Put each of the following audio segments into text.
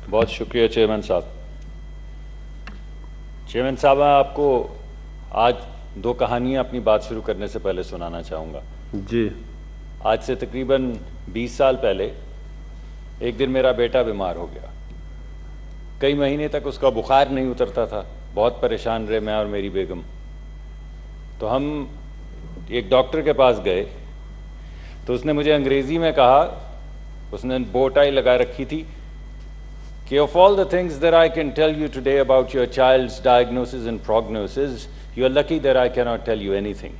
बहुत शुक्रिया चेयरमैन साहब। चेयरमैन साहब, मैं आपको आज दो कहानियाँ अपनी बात शुरू करने से पहले सुनाना चाहूँगा। जी। आज से तकरीबन 20 साल पहले एक दिन मेरा बेटा बीमार हो गया। कई महीने तक उसका बुखार नहीं उतरता था। बहुत परेशान रहे मैं और मेरी बेगम। तो हम एक डॉक्टर के पास गए तो उसने मुझे अंग्रेज़ी में कहा, उसने बो टाई लगा रखी थी कि of all the things that I can tell you today about your child's diagnosis and prognosis, you are lucky that I cannot tell you anything.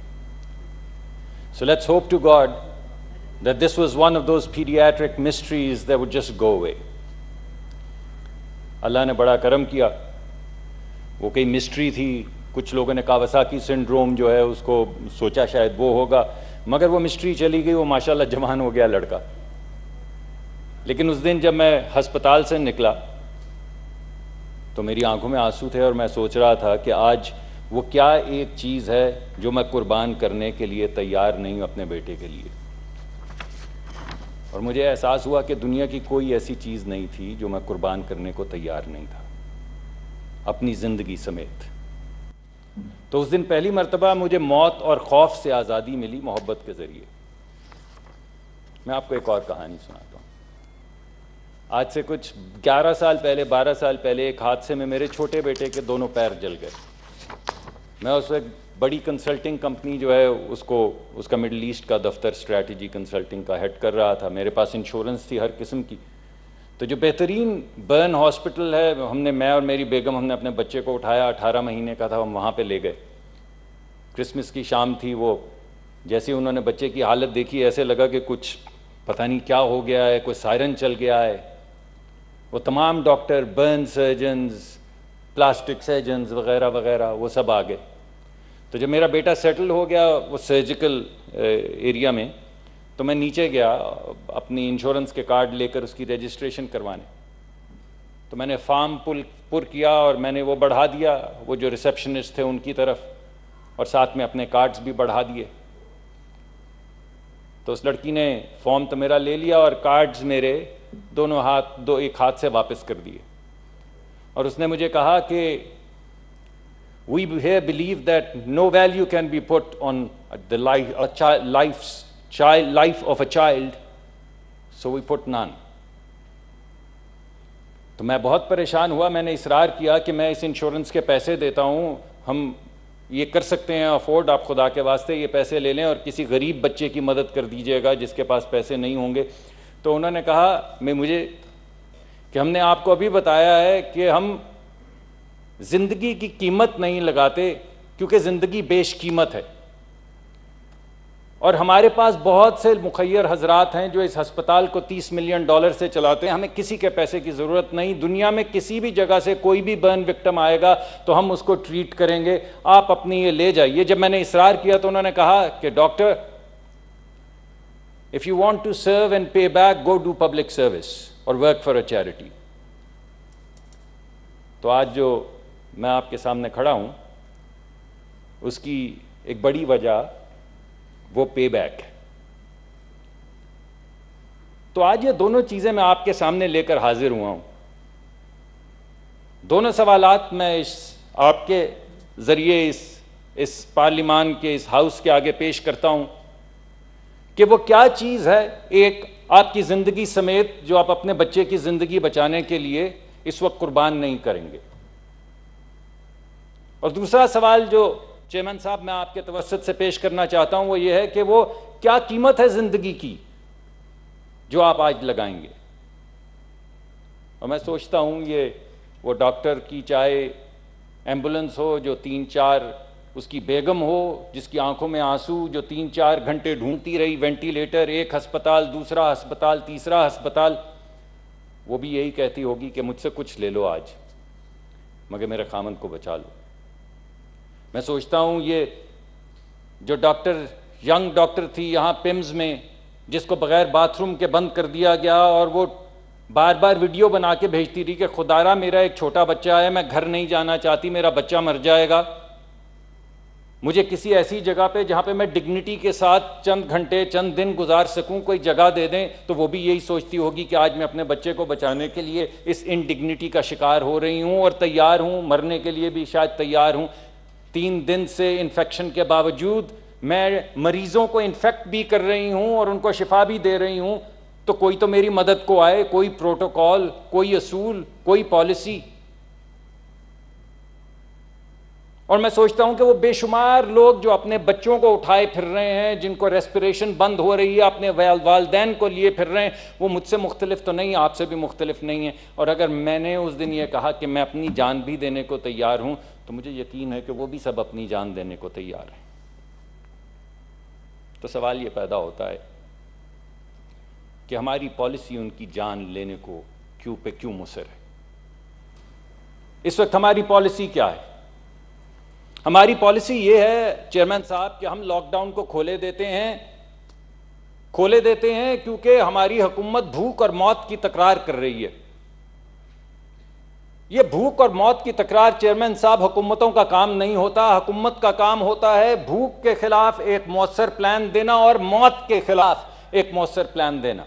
So let's hope to God that this was one of those pediatric mysteries that would just go away. अल्लाह ने बड़ा करम किया। वो कोई mystery थी, कुछ लोगों ने कावासाकी सिंड्रोम जो है उसको सोचा शायद वो होगा, मगर वो मिस्ट्री चली गई। वो माशाल्लाह जवान हो गया लड़का। लेकिन उस दिन जब मैं अस्पताल से निकला तो मेरी आंखों में आंसू थे और मैं सोच रहा था कि आज वो क्या एक चीज़ है जो मैं कुर्बान करने के लिए तैयार नहीं हूँ अपने बेटे के लिए। और मुझे एहसास हुआ कि दुनिया की कोई ऐसी चीज़ नहीं थी जो मैं कुर्बान करने को तैयार नहीं था, अपनी ज़िंदगी समेत। तो उस दिन पहली मर्तबा मुझे मौत और खौफ से आज़ादी मिली मोहब्बत के ज़रिए। मैं आपको एक और कहानी सुनाता हूँ। आज से कुछ 11 साल पहले, 12 साल पहले एक हादसे में मेरे छोटे बेटे के दोनों पैर जल गए। मैं उस वक्त बड़ी कंसल्टिंग कंपनी जो है उसका मिडिल ईस्ट का दफ्तर स्ट्रैटेजी कंसल्टिंग का हेड कर रहा था। मेरे पास इंश्योरेंस थी हर किस्म की। तो जो बेहतरीन बर्न हॉस्पिटल है, मैं और मेरी बेगम हमने अपने बच्चे को उठाया, 18 महीने का था, हम वहाँ पे ले गए। क्रिसमस की शाम थी। वो जैसे उन्होंने बच्चे की हालत देखी, ऐसे लगा कि कुछ पता नहीं क्या हो गया है, कोई सायरन चल गया है। वो तमाम doctor, burn surgeons, plastic surgeons वगैरह वगैरह वो सब आ गए। तो जब मेरा बेटा सेटल हो गया वो सर्जिकल एरिया में, तो मैं नीचे गया अपनी इंश्योरेंस के कार्ड लेकर उसकी रजिस्ट्रेशन करवाने। तो मैंने फॉर्म पुर किया और मैंने वो बढ़ा दिया वो जो रिसेप्शनिस्ट थे उनकी तरफ, और साथ में अपने कार्ड्स भी बढ़ा दिए। तो उस लड़की ने फॉर्म तो मेरा ले लिया और कार्ड्स मेरे एक हाथ से वापस कर दिए। और उसने मुझे कहा कि we here believe that no value can be put on the life of a child, so we put none. तो मैं बहुत परेशान हुआ। मैंने इसरार किया कि मैं इस इंश्योरेंस के पैसे देता हूँ, हम ये कर सकते हैं अफोर्ड, आप खुदा के वास्ते ये पैसे ले लें और किसी गरीब बच्चे की मदद कर दीजिएगा जिसके पास पैसे नहीं होंगे। तो उन्होंने कहा कि हमने आपको अभी बताया है कि हम ज़िंदगी की कीमत नहीं लगाते क्योंकि ज़िंदगी बेशकीमत है, और हमारे पास बहुत से मुखय्यर हजरात हैं जो इस अस्पताल को $30 मिलियन से चलाते हैं। हमें किसी के पैसे की ज़रूरत नहीं। दुनिया में किसी भी जगह से कोई भी बर्न विक्टिम आएगा तो हम उसको ट्रीट करेंगे, आप अपनी ये ले जाइए। जब मैंने इसरार किया तो उन्होंने कहा कि doctor, if you want to serve and pay back, go do public service और वर्क फॉर अ चैरिटी। तो आज जो मैं आपके सामने खड़ा हूं उसकी एक बड़ी वजह वो पे बैक है। तो आज ये दोनों चीज़ें मैं आपके सामने लेकर हाजिर हुआ हूं। दोनों सवालात मैं आपके ज़रिए इस पार्लिमान के इस हाउस के आगे पेश करता हूं कि वो क्या चीज़ है, एक आपकी ज़िंदगी समेत, जो आप अपने बच्चे की ज़िंदगी बचाने के लिए इस वक्त कुर्बान नहीं करेंगे। और दूसरा सवाल जो चेयरमैन साहब मैं आपके तवस्सुत से पेश करना चाहता हूं वो ये है कि वो क्या कीमत है ज़िंदगी की जो आप आज लगाएंगे। और मैं सोचता हूं ये वो डॉक्टर की चाहे एम्बुलेंस हो जो 3-4, उसकी बेगम हो जिसकी आंखों में आंसू, जो 3-4 घंटे ढूंढती रही वेंटिलेटर, एक अस्पताल, दूसरा अस्पताल, तीसरा अस्पताल, वो भी यही कहती होगी कि मुझसे कुछ ले लो आज मगर मेरे खामन को बचा लो। मैं सोचता हूँ ये जो यंग डॉक्टर थी यहाँ पिम्स में, जिसको बग़ैर बाथरूम के बंद कर दिया गया और वो बार बार वीडियो बना के भेजती रही कि खुदारा मेरा एक छोटा बच्चा है, मैं घर नहीं जाना चाहती, मेरा बच्चा मर जाएगा। मुझे किसी ऐसी जगह पे जहाँ पे मैं डिग्निटी के साथ चंद घंटे चंद दिन गुजार सकूँ, कोई जगह दे दें तो वो भी यही सोचती होगी कि आज मैं अपने बच्चे को बचाने के लिए इस इनडिग्निटी का शिकार हो रही हूँ और तैयार हूँ, मरने के लिए भी शायद तैयार हूँ। 3 दिन से इन्फेक्शन के बावजूद मैं मरीज़ों को इन्फेक्ट भी कर रही हूँ और उनको शिफा भी दे रही हूँ, तो कोई तो मेरी मदद को आए, कोई प्रोटोकॉल, कोई असूल, कोई पॉलिसी। और मैं सोचता हूं कि वो बेशुमार लोग जो अपने बच्चों को उठाए फिर रहे हैं, जिनको रेस्पिरेशन बंद हो रही है, अपने वालदैन को लिए फिर रहे हैं, वो मुझसे मुख्तलिफ तो नहीं, आपसे भी मुख्तलिफ नहीं है। और अगर मैंने उस दिन ये कहा कि मैं अपनी जान भी देने को तैयार हूं, तो मुझे यकीन है कि वो भी सब अपनी जान देने को तैयार हैं। तो सवाल ये पैदा होता है कि हमारी पॉलिसी उनकी जान लेने को क्यों मुसर है। इस वक्त हमारी पॉलिसी क्या है? हमारी पॉलिसी ये है चेयरमैन साहब कि हम लॉकडाउन को खोले देते हैं क्योंकि हमारी हुकूमत भूख और मौत की तकरार कर रही है। ये भूख और मौत की तकरार चेयरमैन साहब हुकूमतों का काम नहीं होता। हुकूमत का काम होता है भूख के खिलाफ एक मौसर प्लान देना और मौत के खिलाफ एक मौसर प्लान देना।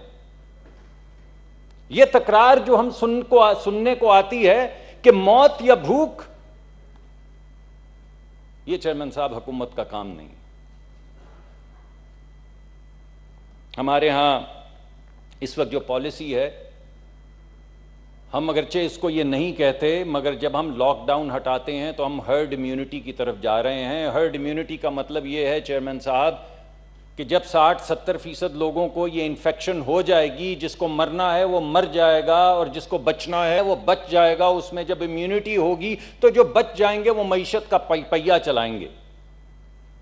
ये तकरार जो हम सुनने को आती है कि मौत या भूख, ये चेयरमैन साहब हुकूमत का काम नहीं। हमारे यहां इस वक्त जो पॉलिसी है, हम अगरचे इसको ये नहीं कहते, मगर जब हम लॉकडाउन हटाते हैं तो हम हर्ड इम्यूनिटी की तरफ जा रहे हैं। हर्ड इम्यूनिटी का मतलब ये है चेयरमैन साहब कि जब 60-70% लोगों को ये इन्फेक्शन हो जाएगी, जिसको मरना है वो मर जाएगा और जिसको बचना है वो बच जाएगा। उसमें जब इम्यूनिटी होगी तो जो बच जाएंगे वो मईशत का पहिया चलाएंगे।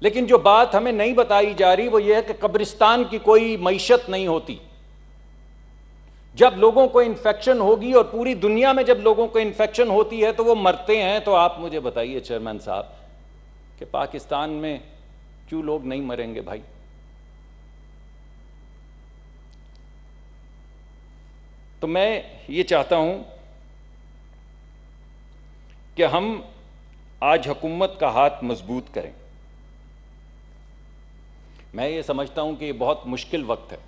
लेकिन जो बात हमें नहीं बताई जा रही वो ये है कि कब्रिस्तान की कोई मईशत नहीं होती। जब लोगों को इन्फेक्शन होगी और पूरी दुनिया में जब लोगों को इन्फेक्शन होती है तो वो मरते हैं। तो आप मुझे बताइए चेयरमैन साहब कि पाकिस्तान में क्यों लोग नहीं मरेंगे भाई? तो मैं ये चाहता हूं कि हम आज हुकूमत का हाथ मजबूत करें। मैं ये समझता हूं कि ये बहुत मुश्किल वक्त है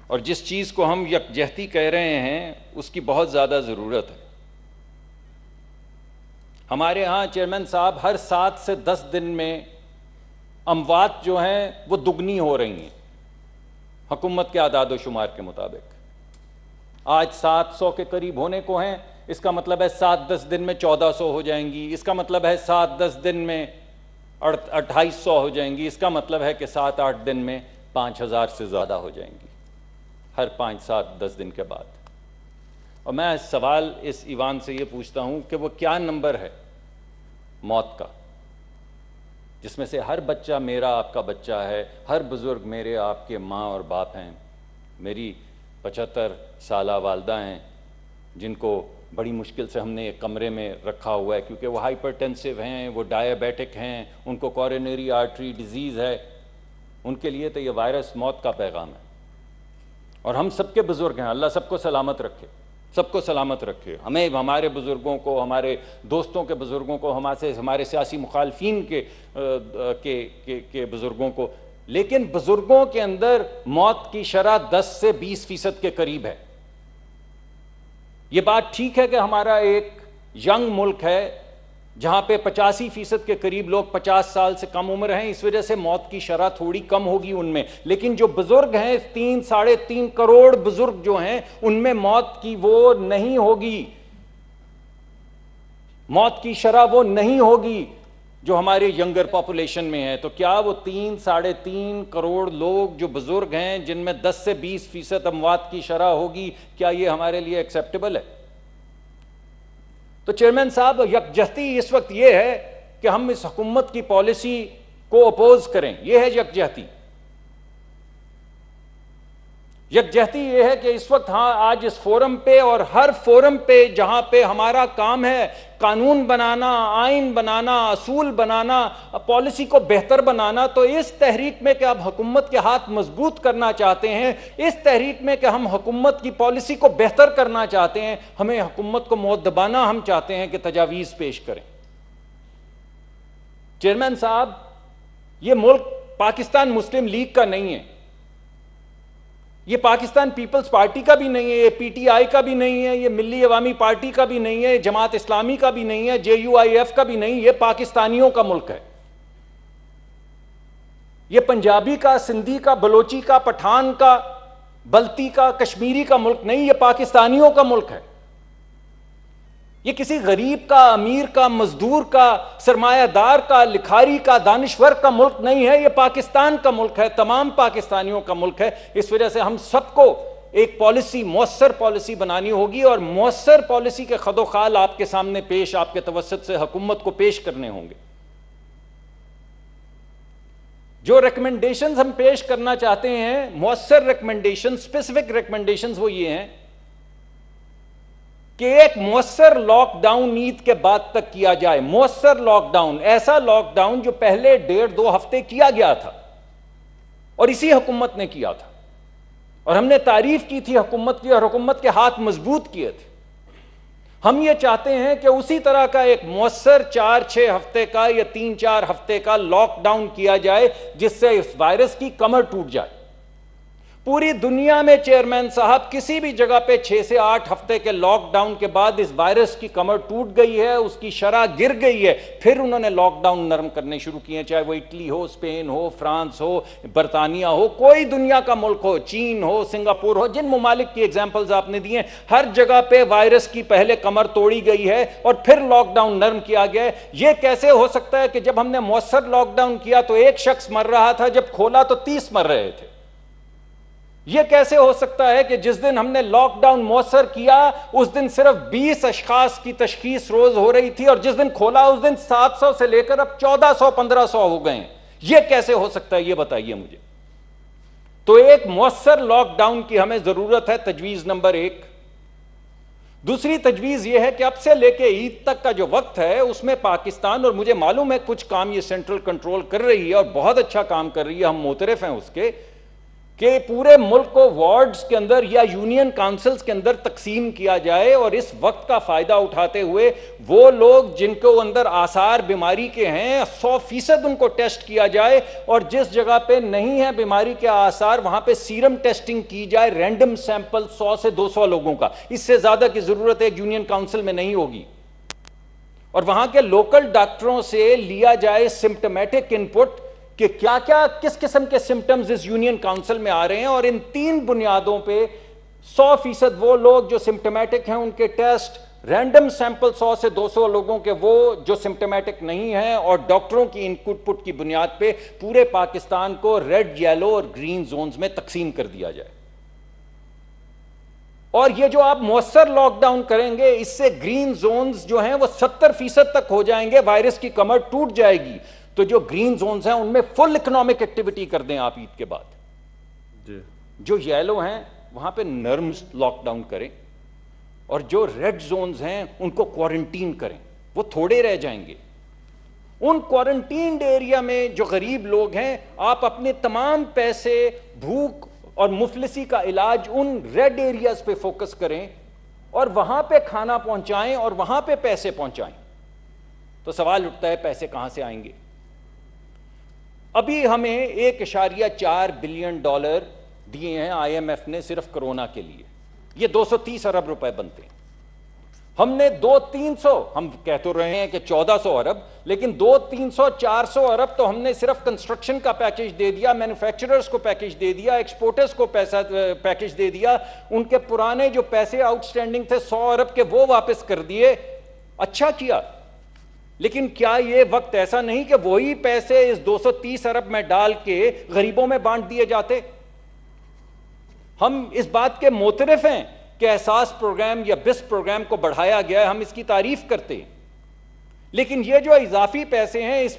और जिस चीज़ को हम यकजहती कह रहे हैं उसकी बहुत ज़्यादा ज़रूरत है। हमारे यहाँ चेयरमैन साहब हर 7 से 10 दिन में अमवात जो हैं वो दुगनी हो रही हैं हुकूमत के आदाद व शुमार के मुताबिक। आज 700 के करीब होने को हैं, इसका मतलब है 7-10 दिन में 1400 हो जाएंगी। इसका मतलब है 7-10 दिन में 2800 हो जाएंगी। इसका मतलब है कि 7-8 दिन में 5000 से ज़्यादा हो जाएंगी हर 5-7-10 दिन के बाद। और मैं सवाल इस ईवान से ये पूछता हूँ कि वो क्या नंबर है मौत का, जिसमें से हर बच्चा मेरा आपका बच्चा है, हर बुज़ुर्ग मेरे आपके माँ और बाप हैं, मेरी 75 साला वालदा हैं जिनको बड़ी मुश्किल से हमने एक कमरे में रखा हुआ है क्योंकि वो हाइपरटेंसिव हैं, वो डायबिटिक हैं, उनको कोरोनरी आर्टरी डिजीज़ है। उनके लिए तो ये वायरस मौत का पैगाम है। और हम सबके बुज़ुर्ग हैं, अल्लाह सबको सलामत रखे, सबको सलामत रखे। हमें, हमारे बुज़ुर्गों को, हमारे दोस्तों के बुज़ुर्गों को, हमारे सियासी मुखालफीन के बुज़ुर्गों को। लेकिन बुजुर्गों के अंदर मौत की शरह 10 से 20% के करीब है। यह बात ठीक है कि हमारा एक यंग मुल्क है जहां पे 85% के करीब लोग 50 साल से कम उम्र हैं, इस वजह से मौत की शरह थोड़ी कम होगी उनमें। लेकिन जो बुजुर्ग हैं, 3-3.5 करोड़ बुजुर्ग जो हैं, उनमें मौत की वो नहीं होगी, मौत की शरह वो नहीं होगी जो हमारे यंगर पॉपुलेशन में है। तो क्या वो 3-3.5 करोड़ लोग जो बुजुर्ग हैं, जिनमें 10 से 20% अमवात की शरह होगी, क्या ये हमारे लिए एक्सेप्टेबल है? तो चेयरमैन साहब, यकजहती इस वक्त ये है कि हम इस हुकूमत की पॉलिसी को अपोज करें। यह है यकजहती। यकजहती यह है कि इस वक्त आज इस फोरम पे और हर फोरम पे जहां पे हमारा काम है कानून बनाना, आइन बनाना, असूल बनाना, पॉलिसी को बेहतर बनाना, तो इस तहरीक में कि आप हुकूमत के हाथ मजबूत करना चाहते हैं, इस तहरीक में कि हम हुकूमत की पॉलिसी को बेहतर करना चाहते हैं, हमें हुकूमत को मुअद्दबाना हम चाहते हैं कि तजावीज़ पेश करें। चेयरमैन साहब, ये मुल्क पाकिस्तान मुस्लिम लीग का नहीं है, ये पाकिस्तान पीपल्स पार्टी का भी नहीं है, ये पीटीआई का भी नहीं है, ये मिल्ली अवामी पार्टी का भी नहीं है, जमात इस्लामी का भी नहीं है, जेयूआईएफ का भी नहीं, ये पाकिस्तानियों का मुल्क है। ये पंजाबी का, सिंधी का, बलोची का, पठान का, बल्ती का, कश्मीरी का मुल्क नहीं, ये पाकिस्तानियों का मुल्क है। ये किसी गरीब का, अमीर का, मजदूर का, सरमायादार का, लिखारी का, दानिश्वर का मुल्क नहीं है, ये पाकिस्तान का मुल्क है, तमाम पाकिस्तानियों का मुल्क है। इस वजह से हम सबको एक पॉलिसी, मौसर पॉलिसी बनानी होगी और मौसर पॉलिसी के खदोखाल आपके सामने पेश, आपके तवस्सुत से हुकूमत को पेश करने होंगे। जो रिकमेंडेशंस हम पेश करना चाहते हैं, मौसर रिकमेंडेशन, स्पेसिफिक रिकमेंडेशंस, वो ये हैं कि एक मौसर लॉकडाउन ईद के बाद तक किया जाए। मौसर लॉकडाउन, ऐसा लॉकडाउन जो पहले 1.5-2 हफ्ते किया गया था और इसी हुकूमत ने किया था और हमने तारीफ की थी हुकूमत की और हुकूमत के हाथ मजबूत किए थे। हम ये चाहते हैं कि उसी तरह का एक मौसर 4-6 हफ्ते का या 3-4 हफ्ते का लॉकडाउन किया जाए जिससे इस वायरस की कमर टूट जाए। पूरी दुनिया में चेयरमैन साहब किसी भी जगह पे 6 से 8 हफ्ते के लॉकडाउन के बाद इस वायरस की कमर टूट गई है, उसकी शरह गिर गई है, फिर उन्होंने लॉकडाउन नरम करने शुरू किए, चाहे वो इटली हो, स्पेन हो, फ्रांस हो, बरतानिया हो, कोई दुनिया का मुल्क हो, चीन हो, सिंगापुर हो, जिन ममालिक की एग्जाम्पल्स आपने दिए, हर जगह पे वायरस की पहले कमर तोड़ी गई है और फिर लॉकडाउन नरम किया गया है। यह कैसे हो सकता है कि जब हमने मौसर लॉकडाउन किया तो 1 शख्स मर रहा था, जब खोला तो 30 मर रहे थे? यह कैसे हो सकता है कि जिस दिन हमने लॉकडाउन मौसर किया उस दिन सिर्फ 20 अशखास की तशखीस रोज हो रही थी और जिस दिन खोला उस दिन 700 से लेकर अब 1400-1500 हो गए हैं? यह कैसे हो सकता है, यह बताइए मुझे। तो एक मौसर लॉकडाउन की हमें जरूरत है, तजवीज नंबर 1। दूसरी तजवीज यह है कि अब से लेके ईद तक का जो वक्त है उसमें पाकिस्तान, और मुझे मालूम है कुछ काम ये सेंट्रल कंट्रोल कर रही है और बहुत अच्छा काम कर रही है, हम मोतरफ हैं उसके, कि पूरे मुल्क को वार्ड्स के अंदर या यूनियन काउंसिल्स के अंदर तकसीम किया जाए और इस वक्त का फायदा उठाते हुए वो लोग जिनको अंदर आसार बीमारी के हैं 100% उनको टेस्ट किया जाए और जिस जगह पे नहीं है बीमारी के आसार वहां पे सीरम टेस्टिंग की जाए, रैंडम सैंपल 100 से 200 लोगों का, इससे ज्यादा की जरूरत एक यूनियन काउंसिल में नहीं होगी। और वहां के लोकल डॉक्टरों से लिया जाए सिम्टोमेटिक इनपुट कि क्या क्या, किस किस्म के सिम्टम्स इस यूनियन काउंसिल में आ रहे हैं, और इन 3 बुनियादों पे 100% वो लोग जो सिम्टोमेटिक हैं उनके टेस्ट, रैंडम सैंपल 100 से 200 लोगों के वो जो सिम्टोमेटिक नहीं हैं, और डॉक्टरों की इनपुट की बुनियाद पे पूरे पाकिस्तान को रेड, येलो और ग्रीन जोन्स में तकसीम कर दिया जाए। और ये जो आप मौसर लॉकडाउन करेंगे इससे ग्रीन जोन्स जो हैं वो 70% तक हो जाएंगे, वायरस की कमर टूट जाएगी। तो जो ग्रीन जोन्स हैं उनमें फुल इकोनॉमिक एक्टिविटी कर दें आप ईद के बाद जी। जो येलो हैं वहां पे नर्म लॉकडाउन करें और जो रेड जोन्स हैं उनको क्वारंटीन करें, वो थोड़े रह जाएंगे। उन क्वारंटीन्ड एरिया में जो गरीब लोग हैं आप अपने तमाम पैसे, भूख और मुफलिसी का इलाज उन रेड एरियाज पे फोकस करें और वहां पे खाना पहुंचाएं और वहां पे पैसे पहुंचाएं। तो सवाल उठता है पैसे कहां से आएंगे? अभी हमें $1.4 बिलियन दिए हैं IMF ने सिर्फ कोरोना के लिए, ये 230 अरब रुपए बनते हैं। हमने 200-300, हम कह तो रहे हैं कि 1400 अरब, लेकिन 200-300-400 अरब तो हमने सिर्फ कंस्ट्रक्शन का पैकेज दे दिया, मैन्युफैक्चरर्स को पैकेज दे दिया, एक्सपोर्टर्स को पैकेज दे दिया, उनके पुराने जो पैसे आउटस्टैंडिंग थे 100 अरब के वो वापस कर दिए। अच्छा किया, लेकिन क्या ये वक्त ऐसा नहीं कि वही पैसे इस 230 अरब में डाल के गरीबों में बांट दिए जाते? हम इस बात के मोतरफ हैं कि एहसास प्रोग्राम या बिस प्रोग्राम को बढ़ाया गया है, हम इसकी तारीफ करते हैं, लेकिन ये जो इजाफी पैसे हैं इस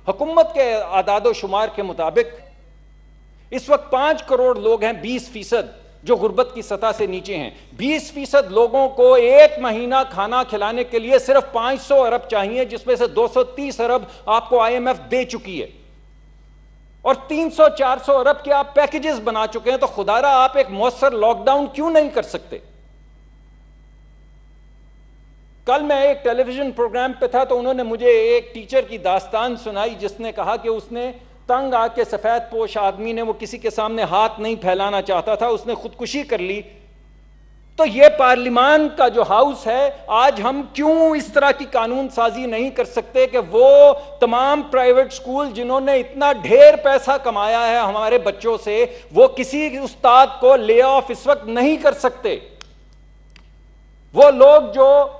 हुकूमत के आदादो शुमार के मुताबिक इस वक्त 5 करोड़ लोग हैं, 20% जो गुर्बत की सतह से नीचे हैं। 20% लोगों को 1 महीना खाना खिलाने के लिए सिर्फ 500 अरब चाहिए, जिसमें से 230 अरब आपको IMF दे चुकी है और 300-400 अरब के आप पैकेजेस बना चुके हैं। तो खुदारा आप एक मौसर लॉकडाउन क्यों नहीं कर सकते? कल मैं एक टेलीविजन प्रोग्राम पे था तो उन्होंने मुझे एक टीचर की दास्तान सुनाई जिसने कहा कि उसने तंग आके सफेद पोश आदमी ने, वो किसी के सामने हाथ नहीं फैलाना चाहता था, उसने खुदकुशी कर ली। तो ये पार्लियामान का जो हाउस है, आज हम क्यों इस तरह की कानून साजी नहीं कर सकते कि वो तमाम प्राइवेट स्कूल जिन्होंने इतना ढेर पैसा कमाया है हमारे बच्चों से, वो किसी उस्ताद को ले ऑफ इस वक्त नहीं कर सकते। वो लोग जो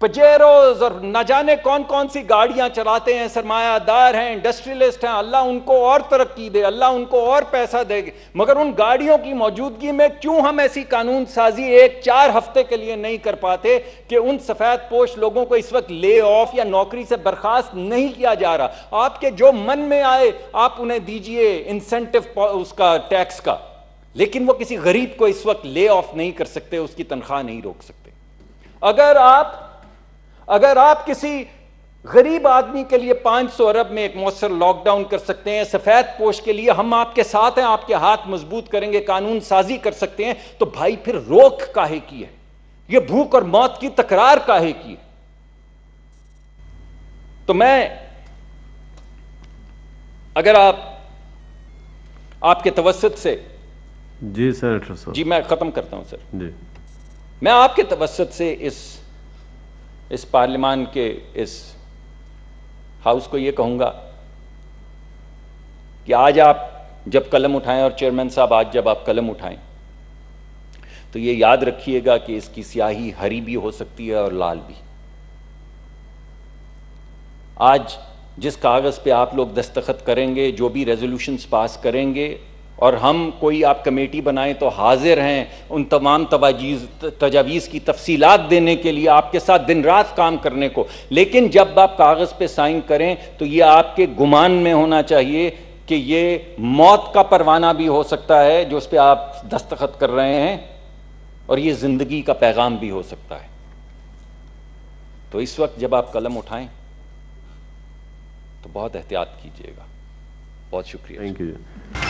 पजेरोज और न जाने कौन कौन सी गाड़ियां चलाते हैं, सरमायादार हैं, इंडस्ट्रियलिस्ट हैं, अल्लाह उनको और तरक्की दे, अल्लाह उनको और पैसा देगी, मगर उन गाड़ियों की मौजूदगी में क्यों हम ऐसी कानून साजी 1-4 हफ्ते के लिए नहीं कर पाते कि उन सफेद पोश लोगों को इस वक्त ले ऑफ या नौकरी से बर्खास्त नहीं किया जा रहा। आपके जो मन में आए आप उन्हें दीजिए इंसेंटिव उसका टैक्स का, लेकिन वो किसी गरीब को इस वक्त ले ऑफ नहीं कर सकते, उसकी तनख्वाह नहीं रोक सकते। अगर आप किसी गरीब आदमी के लिए 500 अरब में एक मौसर लॉकडाउन कर सकते हैं, सफेद पोश के लिए हम आपके साथ हैं, आपके हाथ मजबूत करेंगे, कानून साजी कर सकते हैं, तो भाई फिर रोक काहे की है? ये भूख और मौत की तकरार काहे की है? तो मैं, अगर आपके तवस्सुत से, जी सर, जी मैं खत्म करता हूं सर जी, मैं आपके तवस्सुत से इस पार्लियामान के इस हाउस को ये कहूँगा कि आज आप जब कलम उठाएं, और चेयरमैन साहब आज जब आप कलम उठाएं, तो ये याद रखिएगा कि इसकी स्याही हरी भी हो सकती है और लाल भी। आज जिस कागज़ पे आप लोग दस्तखत करेंगे, जो भी रेजोल्यूशंस पास करेंगे, और हम कोई आप कमेटी बनाएं तो हाजिर हैं उन तमाम तजावीज़ की तफसीलात देने के लिए, आपके साथ दिन रात काम करने को। लेकिन जब आप कागज़ पे साइन करें तो ये आपके गुमान में होना चाहिए कि ये मौत का परवाना भी हो सकता है जो उस पर आप दस्तखत कर रहे हैं, और ये ज़िंदगी का पैगाम भी हो सकता है। तो इस वक्त जब आप कलम उठाएं तो बहुत एहतियात कीजिएगा। बहुत शुक्रिया। Thank you.